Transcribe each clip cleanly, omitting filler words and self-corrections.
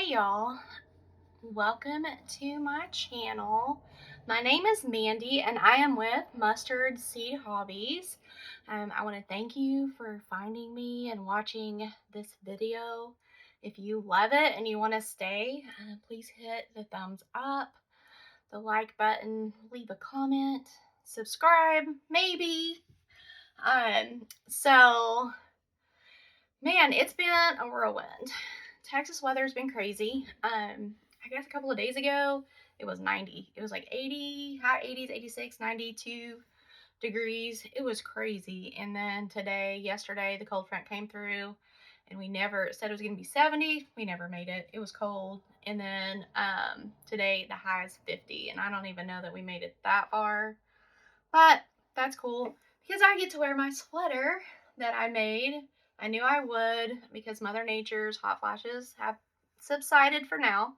Hey y'all, welcome to my channel. My name is Mandy and I am with Mustard.seed Hobbies. I want to thank you for finding me and watching this video. If you love it and you want to stay, please hit the thumbs up, the like button, leave a comment, subscribe, maybe. So Man, it's been a whirlwind. Texas weather's been crazy. I guess a couple of days ago, it was 90. It was like 80, high 80s, 86, 92 degrees. It was crazy. And then yesterday, the cold front came through and we never said it was going to be 70. We never made it. It was cold. And then today, the high is 50. And I don't even know that we made it that far. But that's cool because I get to wear my sweater that I made. I knew I would because Mother Nature's hot flashes have subsided for now.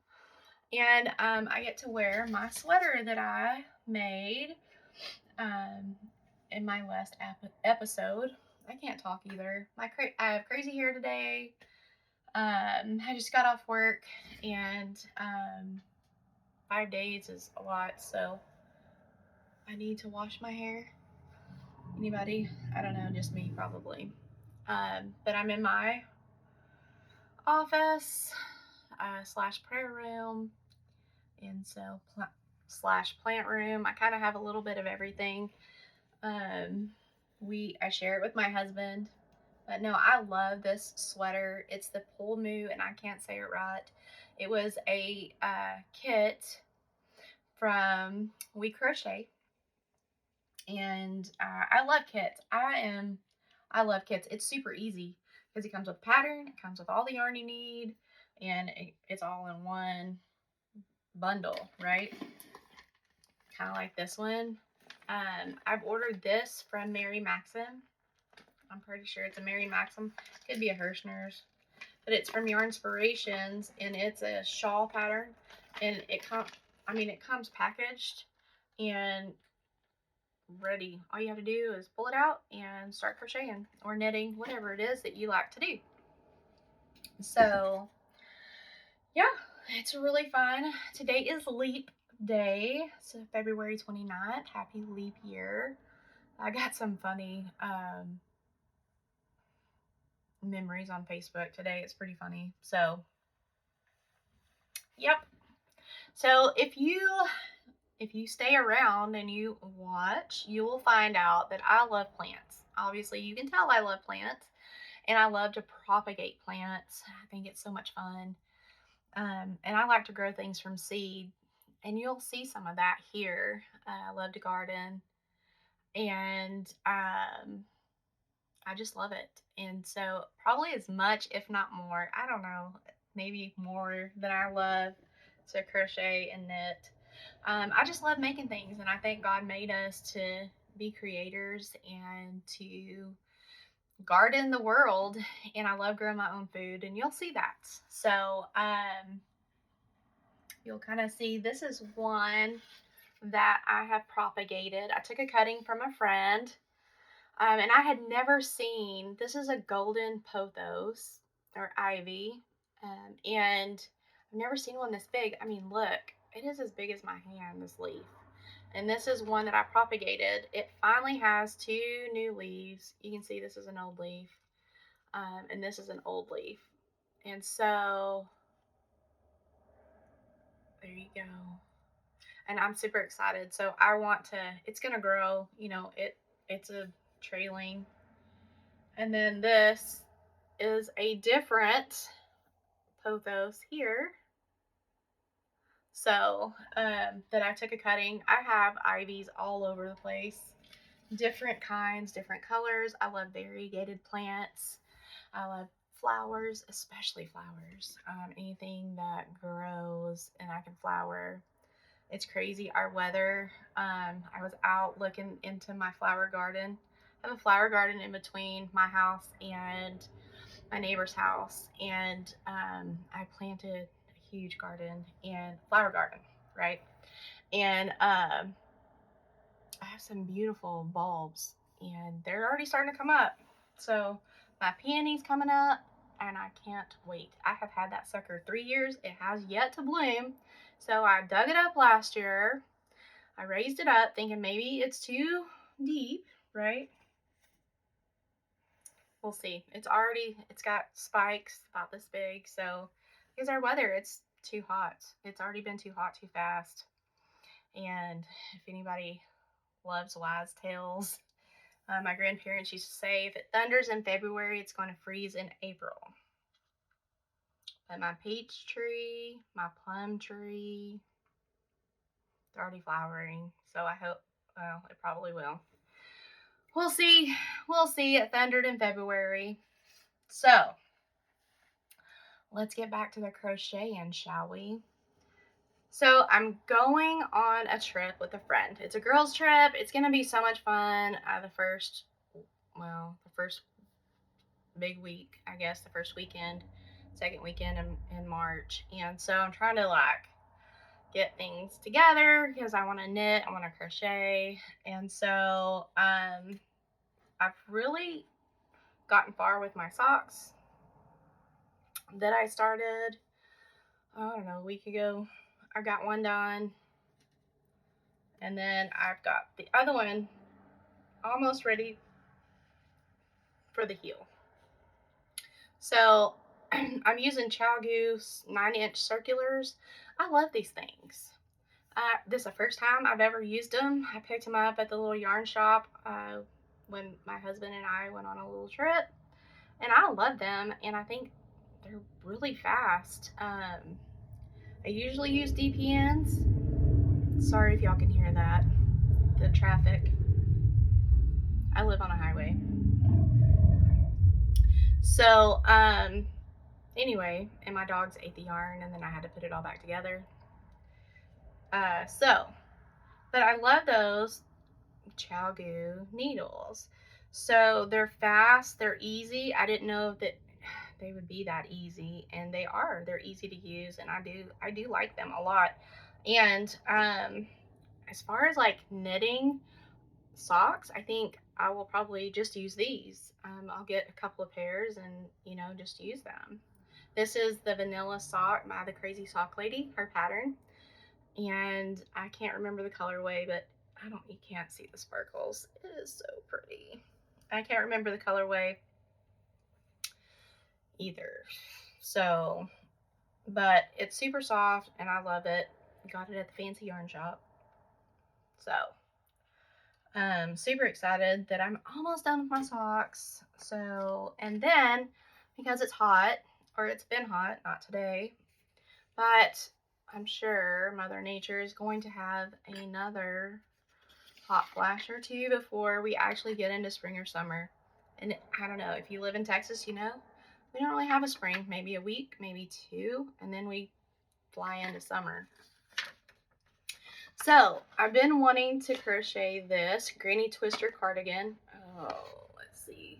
And I get to wear my sweater that I made um, in my last episode. I can't talk either. I have crazy hair today. I just got off work and 5 days is a lot, so I need to wash my hair. Anybody? I don't know, just me probably. But I'm in my office slash prayer room, and so slash plant room. I kind of have a little bit of everything. I share it with my husband, but no, I love this sweater. It's the Pull Moo, and I can't say it right. It was a kit from We Crochet, and I love kits. I love kits. It's super easy because it comes with a pattern, it comes with all the yarn you need, and it's all in one bundle, right? Kind of like this one. I've ordered this from Mary Maxim. I'm pretty sure it's a Mary Maxim. Could be a Hirschner's, but it's from Yarn Inspirations, and it's a shawl pattern, and it comes packaged and ready. All you have to do is pull it out and start crocheting or knitting, whatever it is that you like to do. So yeah, it's really fun. Today is leap day, so February 29th. Happy leap year. I got some funny memories on Facebook today. It's pretty funny. So yep. So if you stay around and you watch, you will find out that I love plants. Obviously, you can tell I love plants, and I love to propagate plants. I think it's so much fun. And I like to grow things from seed, and you'll see some of that here. I love to garden, and I just love it. And so, probably as much, if not more, I don't know, maybe more than I love to crochet and knit. I just love making things, and I think God made us to be creators and to garden the world. And I love growing my own food, and you'll see that. So, you'll kind of see this is one that I have propagated. I took a cutting from a friend, and I had never seen, this is a golden pothos or ivy, and I've never seen one this big. I mean, look, it is as big as my hand, this leaf. And this is one that I propagated. It finally has 2 new leaves. You can see this is an old leaf, and this is an old leaf. And so, there you go. And I'm super excited. So it's going to grow, it's a trailing. And then this is a different pothos here. So, that I took a cutting. I have ivies all over the place. Different kinds, different colors. I love variegated plants. I love flowers, especially flowers. Anything that grows and I can flower. It's crazy. Our weather. I was out looking into my flower garden. I have a flower garden in between my house and my neighbor's house, and I planted a huge garden and flower garden, right? And I have some beautiful bulbs, and they're already starting to come up. So my peony's coming up. and I can't wait. I have had that sucker 3 years. It has yet to bloom. So I dug it up last year. I raised it up thinking maybe it's too deep, right? We'll see. It's got spikes about this big. So because our weather, it's too hot. It's already been too hot too fast. And if anybody loves wise tales, my grandparents used to say if it thunders in February, it's going to freeze in April. But my peach tree, my plum tree, they're already flowering. So I hope, well, it probably will. We'll see. We'll see. It thundered in February. So let's get back to the crocheting, shall we? So I'm going on a trip with a friend. It's a girls' trip. It's going to be so much fun. The first big week, I guess, the first weekend, second weekend in March. And so I'm trying to get things together because I want to knit, I want to crochet. And so I've really gotten far with my socks that I started, I don't know, a week ago. I got one done. And then I've got the other one almost ready for the heel. So I'm using ChowGoose 9-inch circulars. I love these things. This is the first time I've ever used them. I picked them up at the little yarn shop when my husband and I went on a little trip. And I love them, and I think they're really fast. I usually use DPNs. Sorry if y'all can hear that. The traffic. I live on a highway. So, anyway, and my dogs ate the yarn, and then I had to put it all back together. But I love those ChowGoo needles. So they're fast, they're easy. I didn't know that they would be that easy, and they are. They're easy to use, and I do like them a lot. And as far as knitting socks, I think I will probably just use these. I'll get a couple of pairs and just use them. This is the vanilla sock by the Crazy Sock Lady, her pattern, and I can't remember the colorway, but you can't see the sparkles. It is so pretty. I can't remember the colorway either. So, but it's super soft and I love it. Got it at the fancy yarn shop. So, super excited that I'm almost done with my socks. So, and then because it's hot, or it's been hot, not today, but I'm sure Mother Nature is going to have another hot flash or two before we actually get into spring or summer. And I don't know, if you live in Texas, we don't really have a spring, maybe a week, maybe two, and then we fly into summer. So I've been wanting to crochet this Granny Twister cardigan. Oh, let's see.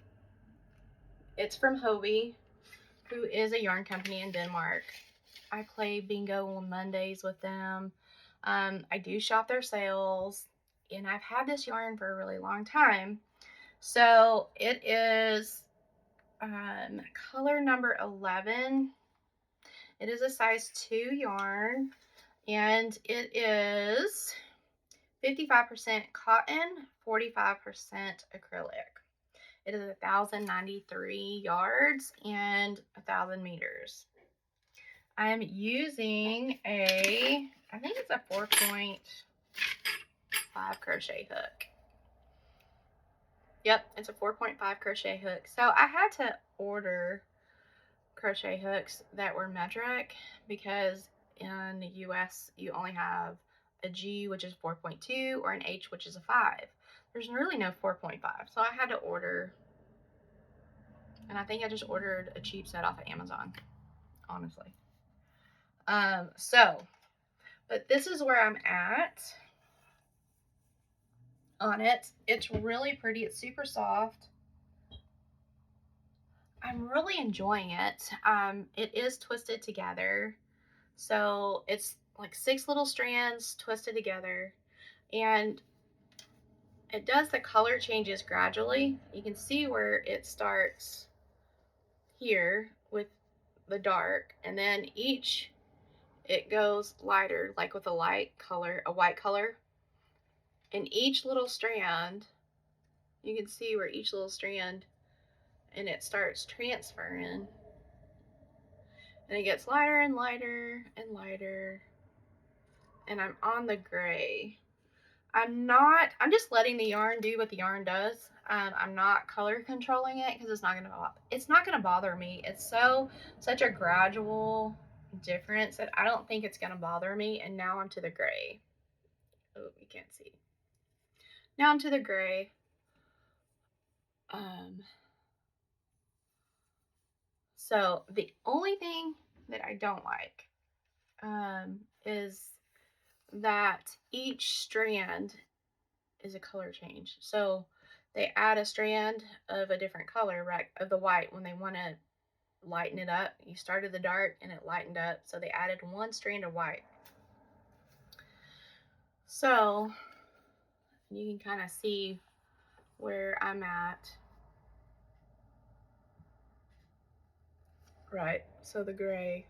It's from Hobbii, who is a yarn company in Denmark. I play bingo on Mondays with them. I do shop their sales, and I've had this yarn for a really long time. So it is color number 11. It is a size 2 yarn, and it is 55% cotton, 45% acrylic. It is 1,093 yards and 1,000 meters. I'm using I think it's a 4.5 crochet hook. Yep, it's a 4.5 crochet hook. So I had to order crochet hooks that were metric because in the US you only have a G, which is 4.2, or an H, which is a 5. There's really no 4.5. So I had to order, and I think I just ordered a cheap set off of Amazon, honestly. But this is where I'm at on it. It's really pretty. It's super soft. I'm really enjoying it. It is twisted together. So it's like 6 little strands twisted together. And it does the color changes gradually. You can see where it starts here the dark, and then it goes lighter, like with a light color, a white color. And each little strand, you can see where each little strand, and it starts transferring, and it gets lighter and lighter and lighter. And I'm on the gray. I'm just letting the yarn do what the yarn does. I'm not color controlling it because it's not gonna bother me. It's such a gradual difference that I don't think it's gonna bother me. And now I'm to the gray. Oh, you can't see. Now I'm to the gray. So the only thing that I don't like is that each strand is a color change. So they add a strand of a different color, right, of the white when they want to lighten it up. You started the dark and it lightened up, so they added one strand of white. So you can kind of see where I'm at. Right, so the gray,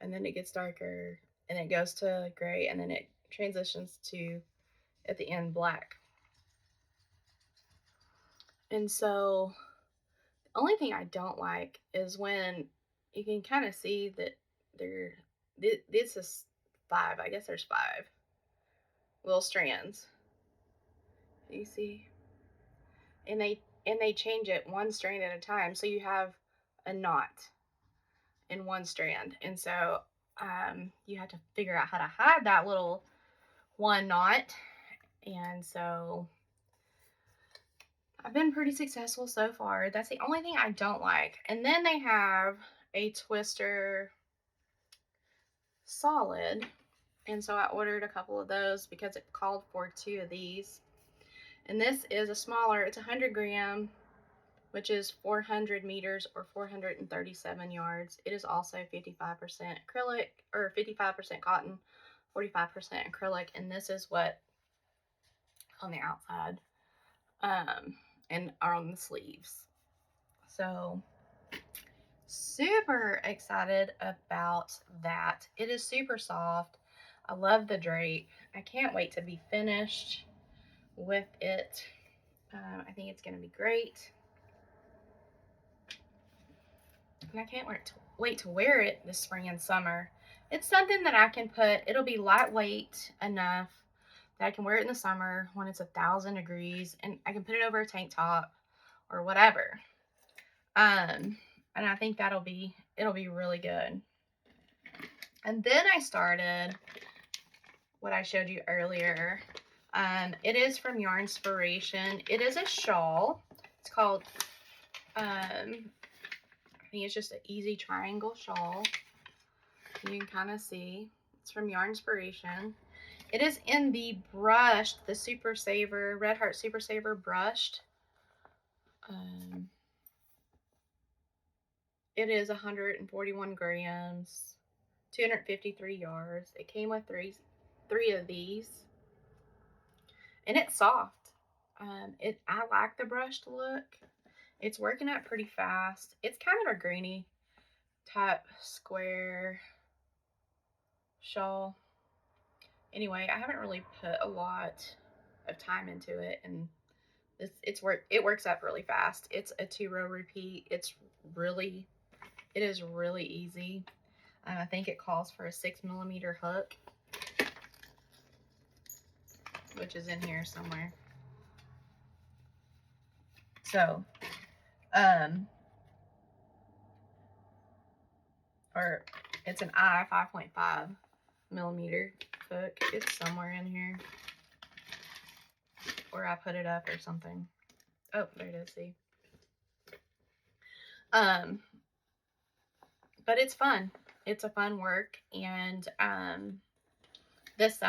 and then it gets darker, and it goes to gray, and then it transitions to, at the end, black. And so the only thing I don't like is when you can kind of see that this is 5. I guess there's 5 little strands. You see? And they change it one strand at a time. So you have a knot in one strand. And so you have to figure out how to hide that little one knot. And so I've been pretty successful so far. That's the only thing I don't like. And then they have a twister solid, and so I ordered a couple of those because it called for 2 of these. And this is a smaller, it's 100 gram, which is 400 meters or 437 yards. It is also 55% acrylic, or 55% cotton, 45% acrylic, and this is what on the outside and are on the sleeves. So super excited about that. It is super soft. I love the drape. I can't wait to be finished with it. I think it's going to be great. And I can't wait to wear it this spring and summer. It's something that I can put, it'll be lightweight enough that I can wear it in the summer when it's 1,000 degrees, and I can put it over a tank top or whatever. And I think it'll be really good. And then I started what I showed you earlier. It is from Yarnspiration. It is a shawl. It's called, I think it's just an easy triangle shawl. You can kind of see. It's from Yarnspiration. It is in the brushed, the Super Saver, Red Heart Super Saver brushed. It is 141 grams, 253 yards. It came with three of these, and it's soft. I like the brushed look. It's working out pretty fast. It's kind of a greeny type square shawl. Anyway, I haven't really put a lot of time into it, and it works up really fast. It's a 2-row repeat. It is really easy. I think it calls for a 6mm hook, which is in here somewhere. So, or it's an I 5.5mm hook. It's somewhere in here, or I put it up or something. Oh, there it is. See. But it's fun. It's a fun work, and this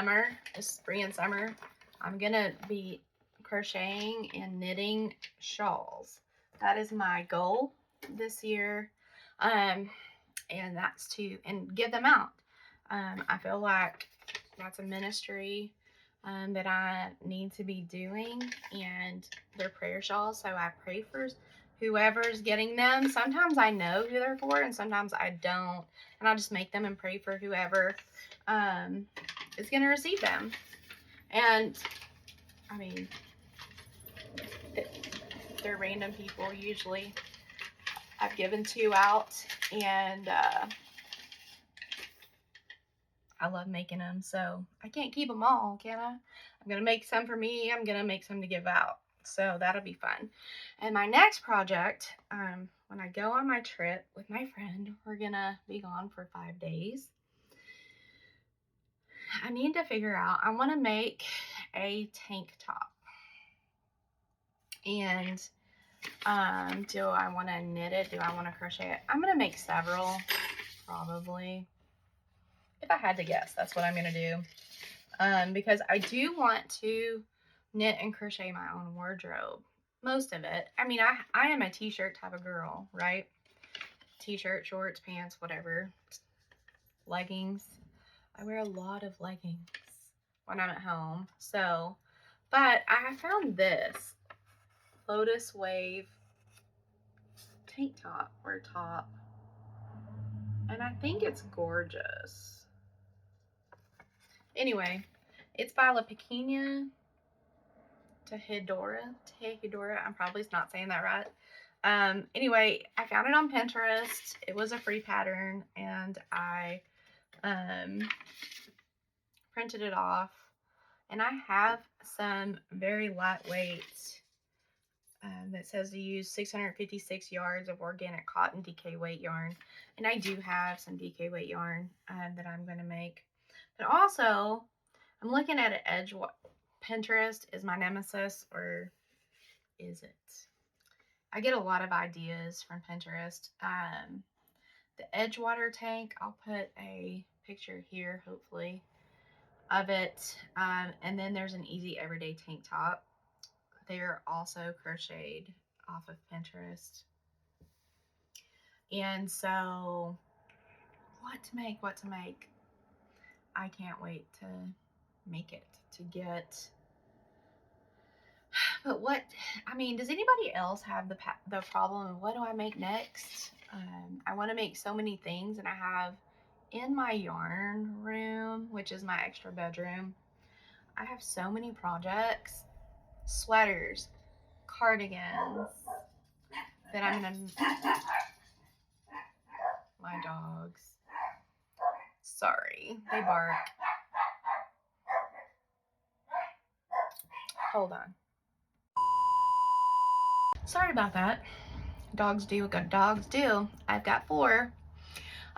spring and summer, I'm gonna be crocheting and knitting shawls. That is my goal this year, and that's to give them out. I feel like that's a ministry that I need to be doing, and they're prayer shawls, so I pray for whoever's getting them. Sometimes I know who they're for and sometimes I don't. And I'll just make them and pray for whoever is going to receive them. And, I mean, they're random people usually. I've given 2 out, and I love making them, so I can't keep them all, can I? I'm going to make some for me. I'm going to make some to give out. So that'll be fun. And my next project, when I go on my trip with my friend, we're going to be gone for 5 days. I need to figure out, I want to make a tank top. And do I want to knit it? Do I want to crochet it? I'm going to make several, probably. If I had to guess, that's what I'm going to do. Because I do want to knit and crochet my own wardrobe. Most of it. I mean, I am a t-shirt type of girl, right? T-shirt, shorts, pants, whatever. Leggings. I wear a lot of leggings when I'm at home. So, but I found this Lotus Wave tank top or top. And I think it's gorgeous. Anyway, it's by La Pequeña Tejedora. I'm probably not saying that right. Anyway, I found it on Pinterest. It was a free pattern, and I printed it off. And I have some very lightweight that says to use 656 yards of organic cotton DK weight yarn. And I do have some DK weight yarn that I'm going to make. But also, I'm looking at an Pinterest is my nemesis, or is it? I get a lot of ideas from Pinterest. The Edgewater tank, I'll put a picture here, hopefully, of it. And then there's an easy everyday tank top. They're also crocheted off of Pinterest. And so, what to make? I can't wait to make it, to get. But what, I mean, does anybody else have the problem of what do I make next? I want to make so many things, and I have in my yarn room, which is my extra bedroom, I have so many projects, sweaters, cardigans, that I'm going to, my dogs, sorry, they bark. Hold on. Sorry about that. Dogs do what dogs do. I've got 4.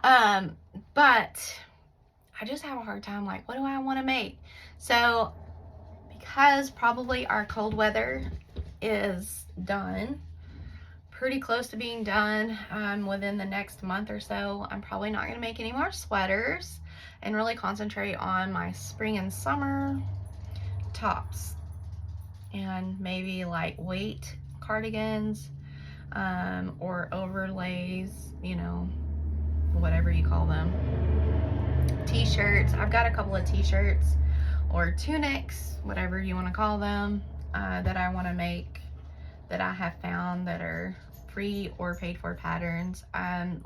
But I just have a hard time, like, what do I want to make? So, because probably our cold weather is done, pretty close to being done within the next month or so, I'm probably not going to make any more sweaters and really concentrate on my spring and summer tops and maybe lightweight cardigans or overlays, you know, whatever you call them. T-shirts. I've got a couple of t-shirts or tunics, whatever you want to call them, that I want to make, that I have found that are free or paid for patterns.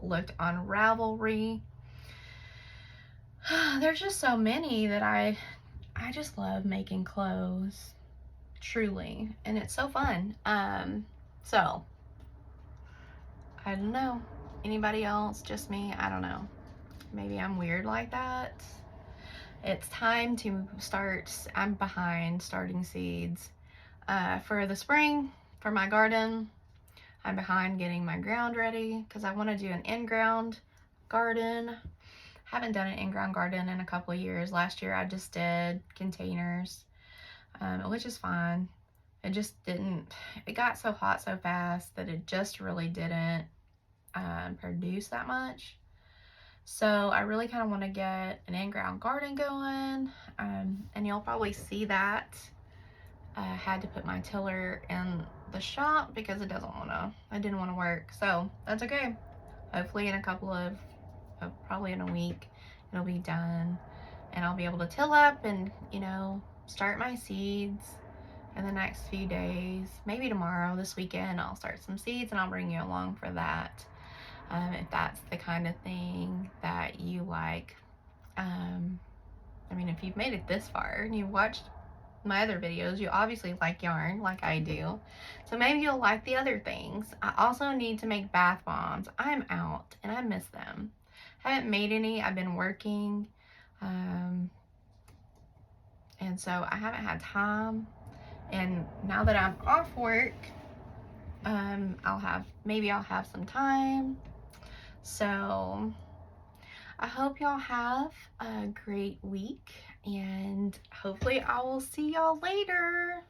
Looked on Ravelry. There's just so many that I just love making clothes, truly, and it's so fun. So I don't know, anybody else, just me, I don't know, maybe I'm weird like that. It's time to start. I'm behind starting seeds for the spring for my garden. I'm behind getting my ground ready because I want to do an in-ground garden. Haven't done an in-ground garden in a couple of years. Last year I just did containers, which is fine. It just didn't, it got so hot so fast that it just really didn't produce that much. So I really kind of want to get an in-ground garden going, and you'll probably see that. I had to put my tiller in the shop because it didn't want to work. So that's okay. Hopefully in a couple of, probably in a week, it'll be done and I'll be able to till up and, you know, start my seeds in the next few days, maybe tomorrow, this weekend, I'll start some seeds and I'll bring you along for that. If that's the kind of thing that you like. I mean, if you've made it this far and you've watched my other videos, you obviously like yarn like I do. So maybe you'll like the other things. I also need to make bath bombs. I'm out and I miss them. Haven't made any. I've been working. And so I haven't had time. And now that I'm off work, I'll have some time. So I hope y'all have a great week, and hopefully I will see y'all later.